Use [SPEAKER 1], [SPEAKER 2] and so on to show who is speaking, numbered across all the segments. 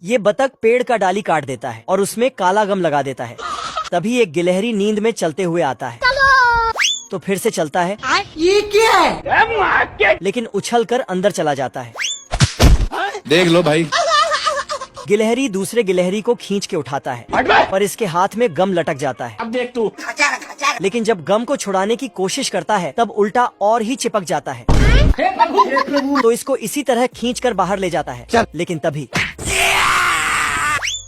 [SPEAKER 1] ये बतख पेड़ का डाली काट देता है और उसमें काला गम लगा देता है। तभी एक गिलहरी नींद में चलते हुए आता है तो फिर से चलता है।
[SPEAKER 2] ये क्या है?
[SPEAKER 1] लेकिन उछल कर अंदर चला जाता है।
[SPEAKER 3] देख लो भाई।
[SPEAKER 1] गिलहरी दूसरे गिलहरी को खींच के उठाता है पर इसके हाथ में गम लटक जाता है।
[SPEAKER 2] अब देख तू।
[SPEAKER 1] लेकिन जब गम को छुड़ाने की कोशिश करता है तब उल्टा और ही चिपक जाता है तो इसको इसी तरह खींच कर बाहर ले जाता है। लेकिन तभी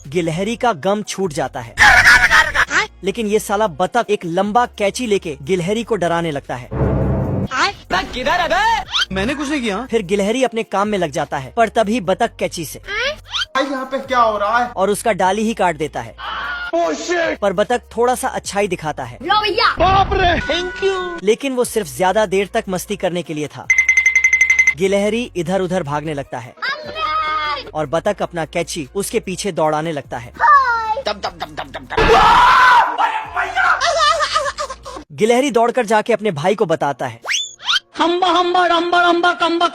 [SPEAKER 1] गिलहरी का गम छूट जाता है। लेकिन ये साला बतख एक लंबा कैंची लेके गिलहरी को डराने लगता है।
[SPEAKER 2] किधर है बे?
[SPEAKER 3] मैंने कुछ नहीं किया।
[SPEAKER 1] फिर गिलहरी अपने काम में लग जाता है पर तभी बतख कैंची से
[SPEAKER 4] यहाँ पे क्या हो रहा है?
[SPEAKER 1] और उसका डाली ही काट देता है। पर बतख थोड़ा सा अच्छाई दिखाता है।
[SPEAKER 3] बाप रे, थैंक यू।
[SPEAKER 1] लेकिन वो सिर्फ ज्यादा देर तक मस्ती करने के लिए था। गिलहरी इधर उधर भागने लगता है और बतख अपना कैंची उसके पीछे दौड़ाने लगता है। गिलहरी दौड़कर जाके अपने भाई को बताता है।
[SPEAKER 2] हम्बा हम्बा रम्बा रम्बा कम्बा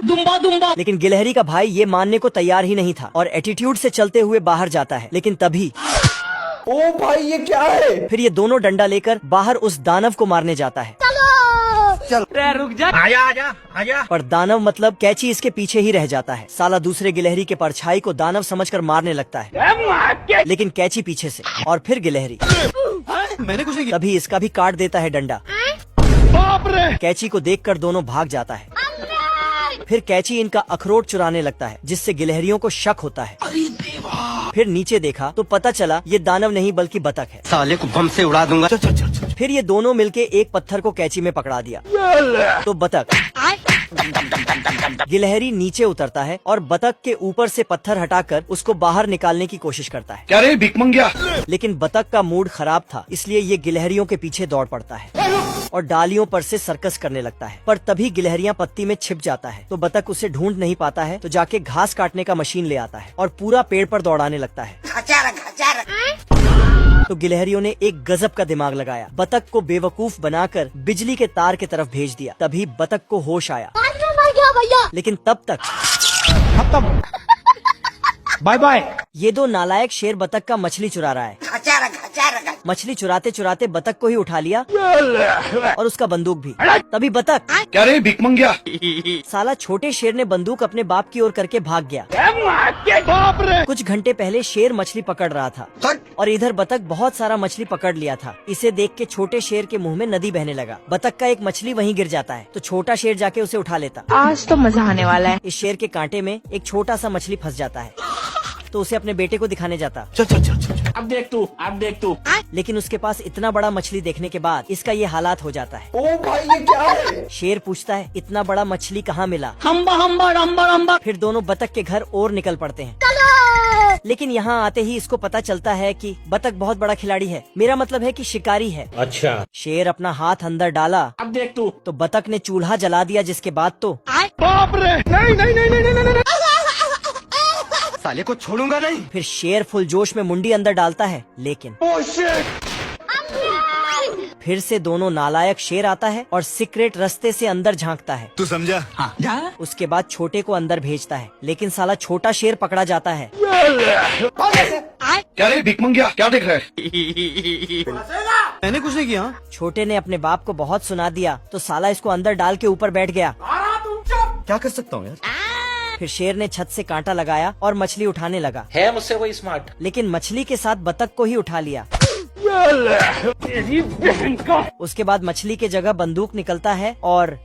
[SPEAKER 2] दुम्बा दुम्बा।
[SPEAKER 1] लेकिन गिलहरी का भाई ये मानने को तैयार ही नहीं था और एटीट्यूड से चलते हुए बाहर जाता है। लेकिन तभी
[SPEAKER 4] ओ भाई ये क्या है?
[SPEAKER 1] फिर ये दोनों डंडा लेकर बाहर उस दानव को मारने जाता है।
[SPEAKER 2] रुक जा। आजा।
[SPEAKER 1] पर दानव मतलब कैंची इसके पीछे ही रह जाता है। साला दूसरे गिलहरी के परछाई को दानव समझकर मारने लगता है लेकिन कैंची पीछे से। और फिर गिलहरी
[SPEAKER 3] मैंने कुछ नहीं किया।
[SPEAKER 1] तभी इसका भी काट देता है डंडा।
[SPEAKER 3] बाप रे।
[SPEAKER 1] कैंची को देखकर दोनों भाग जाता है। फिर कैंची इनका अखरोट चुराने लगता है जिससे गिलहरियों को शक होता है। फिर नीचे देखा तो पता चला ये दानव नहीं बल्कि बतख है।
[SPEAKER 4] साले को बम से उड़ा दूंगा।
[SPEAKER 1] फिर ये दोनों मिलके एक पत्थर को कैंची में पकड़ा दिया तो बतख गिलहरी नीचे उतरता है और बतख के ऊपर से पत्थर हटाकर उसको बाहर निकालने की कोशिश करता है।
[SPEAKER 3] क्या रे भिकमंगिया?
[SPEAKER 1] लेकिन बतख का मूड खराब था इसलिए ये गिलहरियों के पीछे दौड़ पड़ता है और डालियों पर से सर्कस करने लगता है। पर तभी गिलहरियां पत्ती में छिप जाता है तो बतख उसे ढूंढ नहीं पाता है तो जाके घास काटने का मशीन ले आता है और पूरा पेड़ पर दौड़ाने लगता है। तो गिलहरियों ने एक गजब का दिमाग लगाया। बतख को बेवकूफ बनाकर बिजली के तार की तरफ भेज दिया। तभी बतख को होश आया। लेकिन तब तक
[SPEAKER 3] खत्म। Bye bye.
[SPEAKER 1] ये दो नालायक शेर बतख का मछली चुरा रहा है। मछली चुराते चुराते बतख को ही उठा लिया और उसका बंदूक भी। तभी बतख
[SPEAKER 3] क्या रे भिकमंगिया?
[SPEAKER 1] साला छोटे शेर ने बंदूक अपने बाप की ओर करके भाग गया।
[SPEAKER 3] बाप रे।
[SPEAKER 1] कुछ घंटे पहले शेर मछली पकड़ रहा था और इधर बतख बहुत सारा मछली पकड़ लिया था। इसे देख के छोटे शेर के मुंह में नदी बहने लगा। बतख का एक मछली वहीं गिर जाता है तो छोटा शेर जाके उसे उठा लेता।
[SPEAKER 5] आज तो मजा आने वाला है।
[SPEAKER 1] इस शेर के कांटे में एक छोटा सा मछली फंस जाता है तो उसे अपने बेटे को दिखाने जाता।
[SPEAKER 2] अब देख तू।
[SPEAKER 1] लेकिन उसके पास इतना बड़ा मछली देखने के बाद इसका ये हालात हो जाता है।
[SPEAKER 4] ओ भाई ये क्या है?
[SPEAKER 1] शेर पूछता है इतना बड़ा मछली कहाँ मिला?
[SPEAKER 2] हम्बा हम्बा रम्बा रम्बा।
[SPEAKER 1] फिर दोनों बतख के घर और निकल पड़ते हैं। लेकिन यहाँ आते ही इसको पता चलता है कि बतख बहुत बड़ा खिलाड़ी है। मेरा मतलब है कि शिकारी है।
[SPEAKER 3] अच्छा।
[SPEAKER 1] शेर अपना हाथ अंदर डाला
[SPEAKER 2] अब देख तू।
[SPEAKER 1] तो बतख ने चूल्हा जला दिया जिसके बाद तो
[SPEAKER 3] बाप रे। नहीं।
[SPEAKER 4] साले को छोड़ूंगा नहीं।
[SPEAKER 1] फिर शेर फुल जोश में मुंडी अंदर डालता है। लेकिन
[SPEAKER 3] ओ शिट।
[SPEAKER 1] फिर से दोनों नालायक शेर आता है और सीक्रेट रास्ते से अंदर झांकता है।
[SPEAKER 3] तू समझा?
[SPEAKER 1] उसके बाद छोटे को अंदर भेजता है लेकिन साला छोटा शेर पकड़ा जाता है।
[SPEAKER 3] क्या रे भिकमंगिया? क्या देख रहा है? मैंने कुछ नहीं किया।
[SPEAKER 1] छोटे ने अपने बाप को बहुत सुना दिया तो साला इसको अंदर डाल के ऊपर बैठ गया।
[SPEAKER 3] क्या कर सकता हूँ यार?
[SPEAKER 1] फिर शेर ने छत से कांटा लगाया और मछली उठाने लगा।
[SPEAKER 2] है मुझसे कोई स्मार्ट?
[SPEAKER 1] लेकिन मछली के साथ बतख को ही उठा लिया। उसके बाद मछली के जगह बंदूक निकलता है और